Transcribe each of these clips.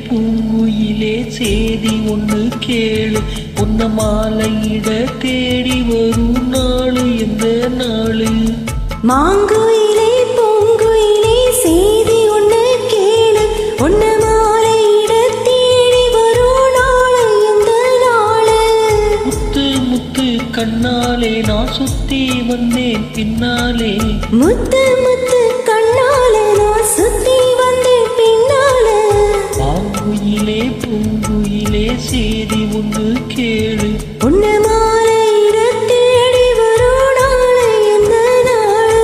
பூங்குயிலே சேதி ஒன்று கேளு, உன்ன மாலையிட தேடி வரும் நாளு எந்த நாளு? மாங்குயிலே பூங்குயிலே சேதி ஒன்று கேளு, உன்ன மாலையிட தேடி வரும் நாளு எந்த நாளு? முத்து முத்து கண்ணாலே நான் சுத்தி வந்தேன் பின்னாலே, முத்து முத்து கண்ணாலே நான் சுத்தி வந்தேன் பின்னாலே. மாங்குயிலே பூங்குயிலே சேதி ஒன்று கேளு, உன்ன மாலையிட தேடி வரும் நாளு எந்த நாளு?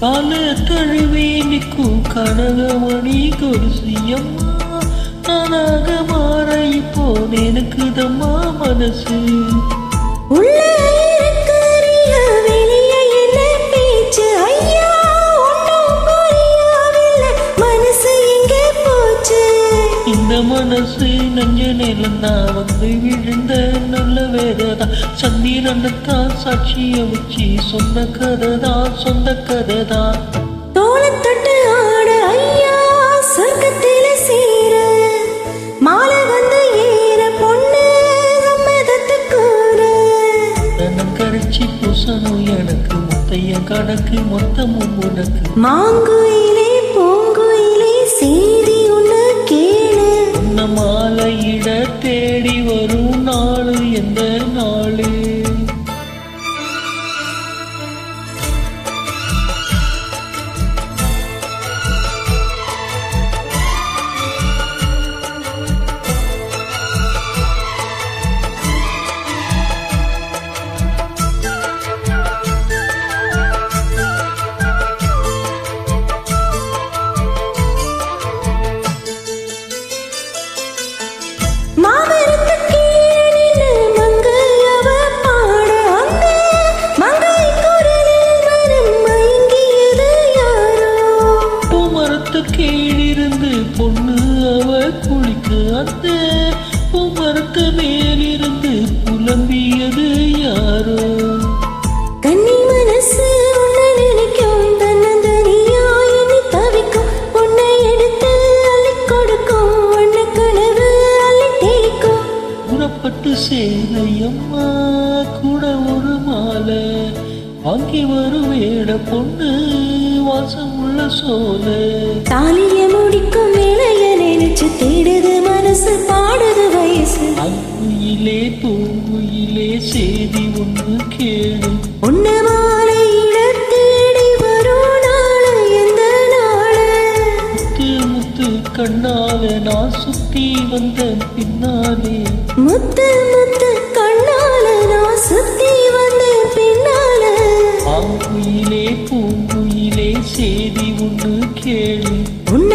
கால தழுவே நிற்கும் கனகமணி கொலுசியம்மா, நானாக மாற இப்போ எனக்கு தம்மா மனசு. உள்ள இருக்கிறிய வெளியே என்ன பேச்சு ஐயா, ஒன்றும் புரியவில்லை மனசு எங்கே போச்சு? இந்த மனசு நெஞ்ச நிலந்தா வந்து விழுந்த நல்ல வேததா, சந்திரனத்தான் சாட்சிய வச்சு சொந்த கதைதான் சொந்த கதைதான். தோளத்தொட்டு ஆட ஐயா சொர்க்கத்தில சேர, மாலை வந்து ஏற பொண்ணு சம்மதத்துக்கூற. கரைச்சி பூசணும் எனக்கு முத்தைய கணக்கு மொத்தமும் உனக்கு. மாங்குயிலே பூங்குயிலே சேதி ஒன்று கேளு, உன்ன மாலையிட தேடி வரும் நாளு எந்த நாளு? கீழிருந்து பொண்ணு அவ குளிக்க, அந்த பூமரத்து மேலிருந்து புலம்பியது யாரோ? கன்னி மனசு உன்னை நினைக்கும், தன்னந்தனியா எண்ணி தவிக்கும், உன்னை எடுத்து அள்ளி கொடுக்கும், உன்னை கனவு அள்ளி தேய்க்கும். புறப்பட்டு சேலையம்மா கூட ஒரு மாலை வாங்கி வரும் வேட பொண்ணு வாசம் உள்ள சோல. தாலிய முடிக்கும் வேளைய நினைச்சு தேடுது மனசு பாடுது வயசு. அங்குயிலே பூங்குயிலே சேதி ஒன்று கேளு, உன்ன மாலையிட தேடி வரும் நாளு எந்த நாளு? முத்து முத்து கண்ணால நான் சுத்தி வந்த பின்னாலே, முத்து முத்து கண்ணால நான் சுத்தி வந்தேன் பின்னால. ஆங்குயிலே பூங்குயிலே சேதி ஒன்று கேளு, உன்ன